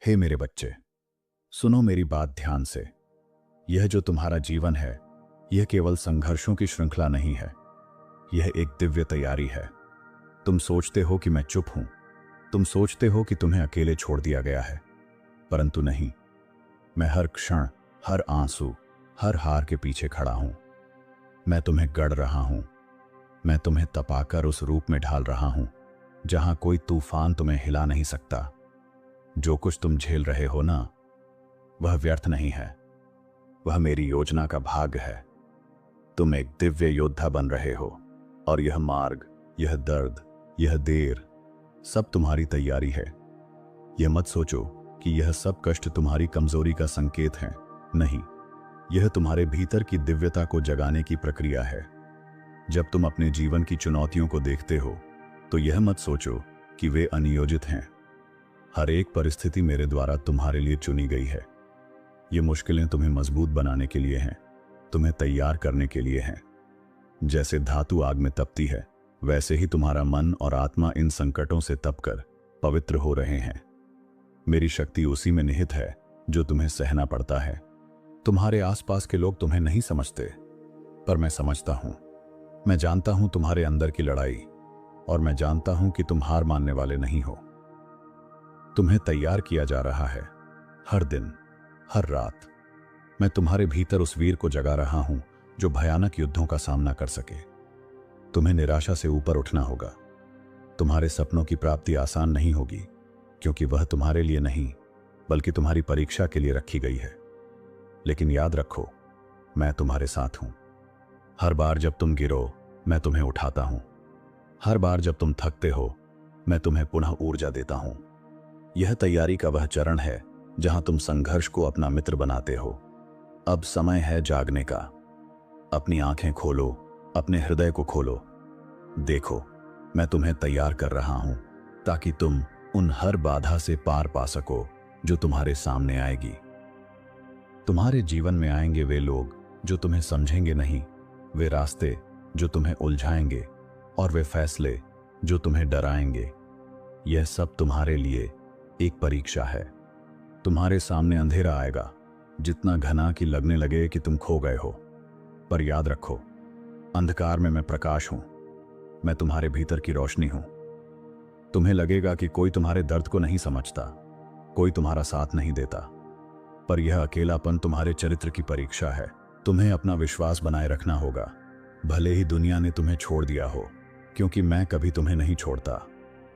हे मेरे बच्चे, सुनो मेरी बात ध्यान से। यह जो तुम्हारा जीवन है, यह केवल संघर्षों की श्रृंखला नहीं है। यह एक दिव्य तैयारी है। तुम सोचते हो कि मैं चुप हूं, तुम सोचते हो कि तुम्हें अकेले छोड़ दिया गया है, परंतु नहीं। मैं हर क्षण, हर आंसू, हर हार के पीछे खड़ा हूं। मैं तुम्हें गढ़ रहा हूं। मैं तुम्हें तपाकर उस रूप में ढाल रहा हूं जहां कोई तूफान तुम्हें हिला नहीं सकता। जो कुछ तुम झेल रहे हो ना, वह व्यर्थ नहीं है। वह मेरी योजना का भाग है। तुम एक दिव्य योद्धा बन रहे हो, और यह मार्ग, यह दर्द, यह देर, सब तुम्हारी तैयारी है। यह मत सोचो कि यह सब कष्ट तुम्हारी कमजोरी का संकेत है। नहीं, यह तुम्हारे भीतर की दिव्यता को जगाने की प्रक्रिया है। जब तुम अपने जीवन की चुनौतियों को देखते हो, तो यह मत सोचो कि वे अनियोजित हैं। हर एक परिस्थिति मेरे द्वारा तुम्हारे लिए चुनी गई है। ये मुश्किलें तुम्हें मजबूत बनाने के लिए हैं, तुम्हें तैयार करने के लिए हैं। जैसे धातु आग में तपती है, वैसे ही तुम्हारा मन और आत्मा इन संकटों से तपकर पवित्र हो रहे हैं। मेरी शक्ति उसी में निहित है जो तुम्हें सहना पड़ता है। तुम्हारे आसपास के लोग तुम्हें नहीं समझते, पर मैं समझता हूं। मैं जानता हूं तुम्हारे अंदर की लड़ाई, और मैं जानता हूं कि तुम हार मानने वाले नहीं हो। तुम्हें तैयार किया जा रहा है। हर दिन, हर रात मैं तुम्हारे भीतर उस वीर को जगा रहा हूं जो भयानक युद्धों का सामना कर सके। तुम्हें निराशा से ऊपर उठना होगा। तुम्हारे सपनों की प्राप्ति आसान नहीं होगी, क्योंकि वह तुम्हारे लिए नहीं, बल्कि तुम्हारी परीक्षा के लिए रखी गई है। लेकिन याद रखो, मैं तुम्हारे साथ हूं। हर बार जब तुम गिरो, मैं तुम्हें उठाता हूं। हर बार जब तुम थकते हो, मैं तुम्हें पुनः ऊर्जा देता हूं। यह तैयारी का वह चरण है जहां तुम संघर्ष को अपना मित्र बनाते हो। अब समय है जागने का। अपनी आंखें खोलो, अपने हृदय को खोलो। देखो, मैं तुम्हें तैयार कर रहा हूं ताकि तुम उन हर बाधा से पार पा सको जो तुम्हारे सामने आएगी। तुम्हारे जीवन में आएंगे वे लोग जो तुम्हें समझेंगे नहीं, वे रास्ते जो तुम्हें उलझाएंगे, और वे फैसले जो तुम्हें डराएंगे। यह सब तुम्हारे लिए एक परीक्षा है। तुम्हारे सामने अंधेरा आएगा, जितना घना कि लगने लगे कि तुम खो गए हो। पर याद रखो, अंधकार में मैं प्रकाश हूं। मैं तुम्हारे भीतर की रोशनी हूं। तुम्हें लगेगा कि कोई तुम्हारे दर्द को नहीं समझता, कोई तुम्हारा साथ नहीं देता, पर यह अकेलापन तुम्हारे चरित्र की परीक्षा है। तुम्हें अपना विश्वास बनाए रखना होगा, भले ही दुनिया ने तुम्हें छोड़ दिया हो, क्योंकि मैं कभी तुम्हें नहीं छोड़ता।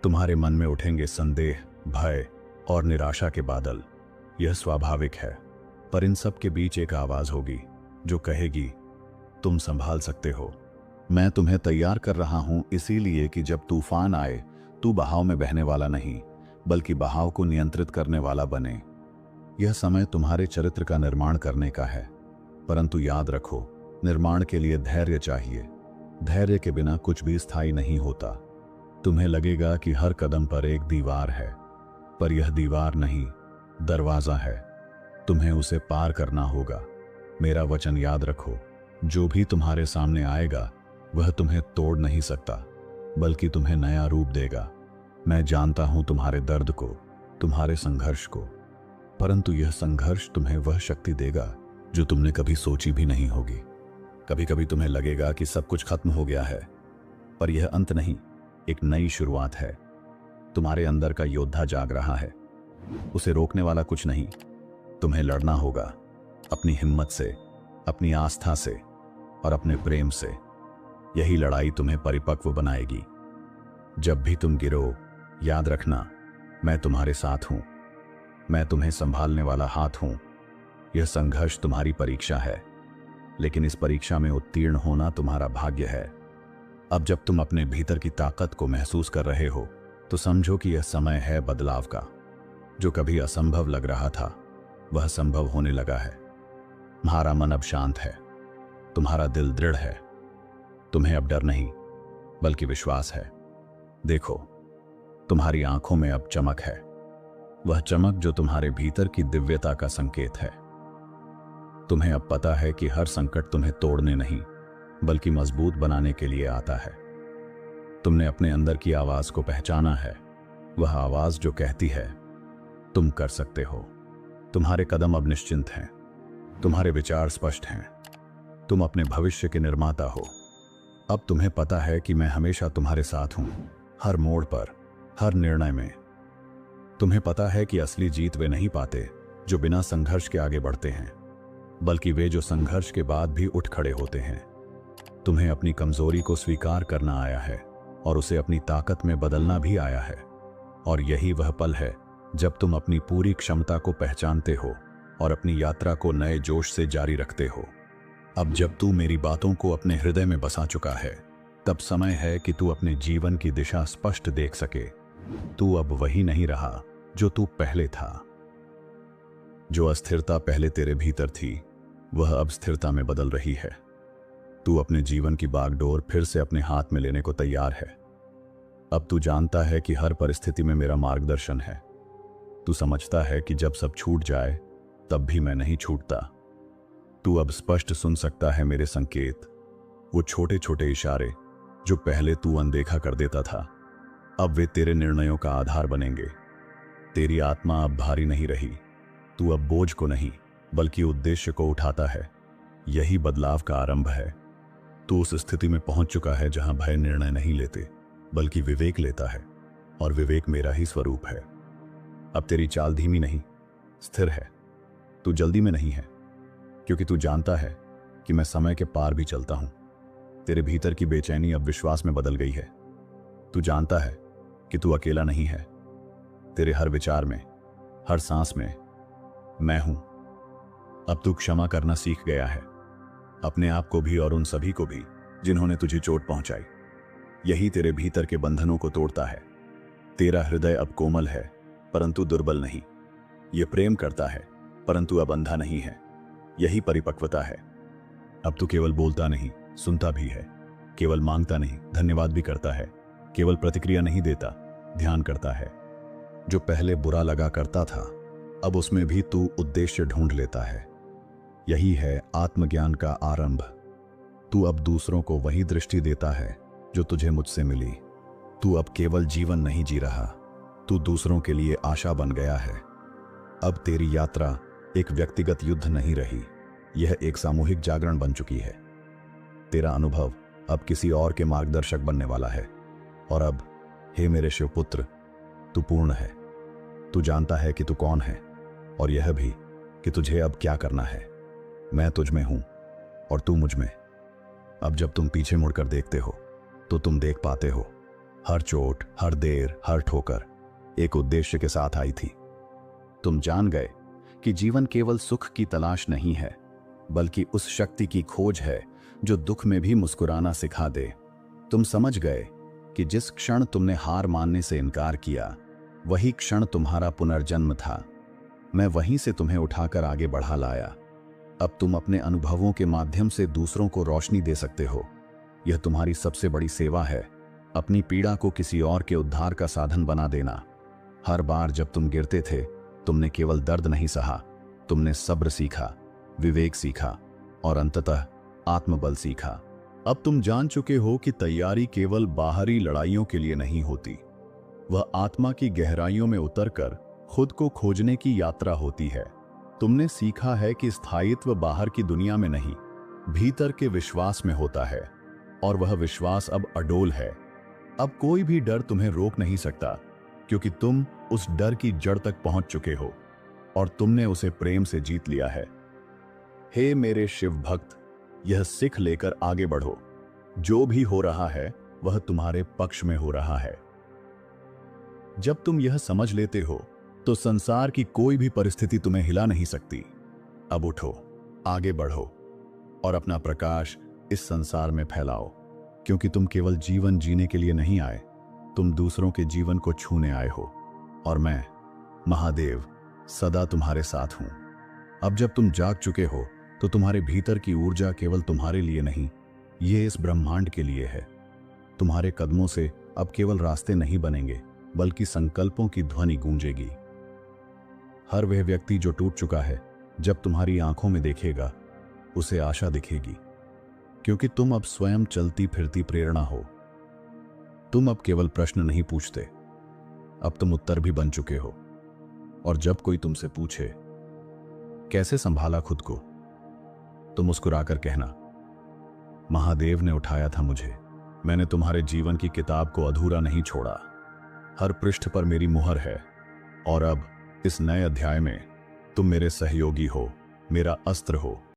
तुम्हारे मन में उठेंगे संदेह, भय और निराशा के बादल। यह स्वाभाविक है, पर इन सब के बीच एक आवाज होगी जो कहेगी, तुम संभाल सकते हो। मैं तुम्हें तैयार कर रहा हूं इसीलिए कि जब तूफान आए, तू बहाव में बहने वाला नहीं, बल्कि बहाव को नियंत्रित करने वाला बने। यह समय तुम्हारे चरित्र का निर्माण करने का है, परंतु याद रखो, निर्माण के लिए धैर्य चाहिए। धैर्य के बिना कुछ भी स्थायी नहीं होता। तुम्हें लगेगा कि हर कदम पर एक दीवार है, पर यह दीवार नहीं, दरवाजा है। तुम्हें उसे पार करना होगा। मेरा वचन याद रखो, जो भी तुम्हारे सामने आएगा वह तुम्हें तोड़ नहीं सकता, बल्कि तुम्हें नया रूप देगा। मैं जानता हूं तुम्हारे दर्द को, तुम्हारे संघर्ष को, परंतु यह संघर्ष तुम्हें वह शक्ति देगा जो तुमने कभी सोची भी नहीं होगी। कभी कभी तुम्हें लगेगा कि सब कुछ खत्म हो गया है, पर यह अंत नहीं, एक नई शुरुआत है। तुम्हारे अंदर का योद्धा जाग रहा है। उसे रोकने वाला कुछ नहीं। तुम्हें लड़ना होगा, अपनी हिम्मत से, अपनी आस्था से और अपने प्रेम से। यही लड़ाई तुम्हें परिपक्व बनाएगी। जब भी तुम गिरो, याद रखना, मैं तुम्हारे साथ हूं। मैं तुम्हें संभालने वाला हाथ हूं। यह संघर्ष तुम्हारी परीक्षा है, लेकिन इस परीक्षा में उत्तीर्ण होना तुम्हारा भाग्य है। अब जब तुम अपने भीतर की ताकत को महसूस कर रहे हो, तो समझो कि यह समय है बदलाव का। जो कभी असंभव लग रहा था, वह संभव होने लगा है। तुम्हारा मन अब शांत है, तुम्हारा दिल दृढ़ है। तुम्हें अब डर नहीं, बल्कि विश्वास है। देखो, तुम्हारी आंखों में अब चमक है, वह चमक जो तुम्हारे भीतर की दिव्यता का संकेत है। तुम्हें अब पता है कि हर संकट तुम्हें तोड़ने नहीं, बल्कि मजबूत बनाने के लिए आता है। तुमने अपने अंदर की आवाज को पहचाना है, वह आवाज जो कहती है, तुम कर सकते हो। तुम्हारे कदम अब निश्चिंत हैं, तुम्हारे विचार स्पष्ट हैं, तुम अपने भविष्य के निर्माता हो। अब तुम्हें पता है कि मैं हमेशा तुम्हारे साथ हूं, हर मोड़ पर, हर निर्णय में। तुम्हें पता है कि असली जीत वे नहीं पाते जो बिना संघर्ष के आगे बढ़ते हैं, बल्कि वे जो संघर्ष के बाद भी उठ खड़े होते हैं। तुम्हें अपनी कमजोरी को स्वीकार करना आया है और उसे अपनी ताकत में बदलना भी आया है। और यही वह पल है जब तुम अपनी पूरी क्षमता को पहचानते हो और अपनी यात्रा को नए जोश से जारी रखते हो। अब जब तू मेरी बातों को अपने हृदय में बसा चुका है, तब समय है कि तू अपने जीवन की दिशा स्पष्ट देख सके। तू अब वही नहीं रहा जो तू पहले था। जो अस्थिरता पहले तेरे भीतर थी, वह अब स्थिरता में बदल रही है। तू अपने जीवन की बागडोर फिर से अपने हाथ में लेने को तैयार है। अब तू जानता है कि हर परिस्थिति में मेरा मार्गदर्शन है। तू समझता है कि जब सब छूट जाए तब भी मैं नहीं छूटता। तू अब स्पष्ट सुन सकता है मेरे संकेत, वो छोटे छोटे इशारे जो पहले तू अनदेखा कर देता था। अब वे तेरे निर्णयों का आधार बनेंगे। तेरी आत्मा अब भारी नहीं रही। तू अब बोझ को नहीं बल्कि उद्देश्य को उठाता है। यही बदलाव का आरंभ है। तू उस स्थिति में पहुंच चुका है जहां भय निर्णय नहीं लेते बल्कि विवेक लेता है, और विवेक मेरा ही स्वरूप है। अब तेरी चाल धीमी नहीं, स्थिर है। तू जल्दी में नहीं है, क्योंकि तू जानता है कि मैं समय के पार भी चलता हूं। तेरे भीतर की बेचैनी अब विश्वास में बदल गई है। तू जानता है कि तू अकेला नहीं है। तेरे हर विचार में, हर सांस में मैं हूं। अब तू क्षमा करना सीख गया है, अपने आप को भी और उन सभी को भी जिन्होंने तुझे चोट पहुंचाई। यही तेरे भीतर के बंधनों को तोड़ता है। तेरा हृदय अब कोमल है, परंतु दुर्बल नहीं। यह प्रेम करता है, परंतु अब अंधा नहीं है। यही परिपक्वता है। अब तू केवल बोलता नहीं, सुनता भी है। केवल मांगता नहीं, धन्यवाद भी करता है। केवल प्रतिक्रिया नहीं देता, ध्यान करता है। जो पहले बुरा लगा करता था, अब उसमें भी तू उद्देश्य ढूंढ लेता है। यही है आत्मज्ञान का आरंभ। तू अब दूसरों को वही दृष्टि देता है जो तुझे मुझसे मिली। तू अब केवल जीवन नहीं जी रहा, तू दूसरों के लिए आशा बन गया है। अब तेरी यात्रा एक व्यक्तिगत युद्ध नहीं रही, यह एक सामूहिक जागरण बन चुकी है। तेरा अनुभव अब किसी और के मार्गदर्शक बनने वाला है। और अब, हे मेरे शिवपुत्र, तू पूर्ण है। तू जानता है कि तू कौन है, और यह भी कि तुझे अब क्या करना है। मैं तुझ में हूं और तू मुझ में। अब जब तुम पीछे मुड़कर देखते हो तो तुम देख पाते हो, हर चोट, हर देर, हर ठोकर एक उद्देश्य के साथ आई थी। तुम जान गए कि जीवन केवल सुख की तलाश नहीं है, बल्कि उस शक्ति की खोज है जो दुख में भी मुस्कुराना सिखा दे। तुम समझ गए कि जिस क्षण तुमने हार मानने से इनकार किया, वही क्षण तुम्हारा पुनर्जन्म था। मैं वहीं से तुम्हें उठाकर आगे बढ़ा लाया। अब तुम अपने अनुभवों के माध्यम से दूसरों को रोशनी दे सकते हो। यह तुम्हारी सबसे बड़ी सेवा है, अपनी पीड़ा को किसी और के उद्धार का साधन बना देना। हर बार जब तुम गिरते थे, तुमने केवल दर्द नहीं सहा, तुमने सब्र सीखा, विवेक सीखा और अंततः आत्मबल सीखा। अब तुम जान चुके हो कि तैयारी केवल बाहरी लड़ाइयों के लिए नहीं होती, वह आत्मा की गहराइयों में उतरकर खुद को खोजने की यात्रा होती है। तुमने सीखा है कि स्थायित्व बाहर की दुनिया में नहीं, भीतर के विश्वास में होता है, और वह विश्वास अब अडोल है। अब कोई भी डर तुम्हें रोक नहीं सकता, क्योंकि तुम उस डर की जड़ तक पहुंच चुके हो और तुमने उसे प्रेम से जीत लिया है। हे मेरे शिव भक्त, यह सिख लेकर आगे बढ़ो। जो भी हो रहा है वह तुम्हारे पक्ष में हो रहा है। जब तुम यह समझ लेते हो तो संसार की कोई भी परिस्थिति तुम्हें हिला नहीं सकती। अब उठो, आगे बढ़ो और अपना प्रकाश इस संसार में फैलाओ, क्योंकि तुम केवल जीवन जीने के लिए नहीं आए, तुम दूसरों के जीवन को छूने आए हो। और मैं, महादेव, सदा तुम्हारे साथ हूं। अब जब तुम जाग चुके हो तो तुम्हारे भीतर की ऊर्जा केवल तुम्हारे लिए नहीं, ये इस ब्रह्मांड के लिए है। तुम्हारे कदमों से अब केवल रास्ते नहीं बनेंगे, बल्कि संकल्पों की ध्वनि गूंजेगी। हर वह व्यक्ति जो टूट चुका है, जब तुम्हारी आंखों में देखेगा, उसे आशा दिखेगी, क्योंकि तुम अब स्वयं चलती फिरती प्रेरणा हो। तुम अब केवल प्रश्न नहीं पूछते, अब तुम उत्तर भी बन चुके हो। और जब कोई तुमसे पूछे कैसे संभाला खुद को, तो मुस्कुराकर कहना, महादेव ने उठाया था मुझे। मैंने तुम्हारे जीवन की किताब को अधूरा नहीं छोड़ा। हर पृष्ठ पर मेरी मुहर है और अब इस नए अध्याय में तुम मेरे सहयोगी हो, मेरा अस्त्र हो।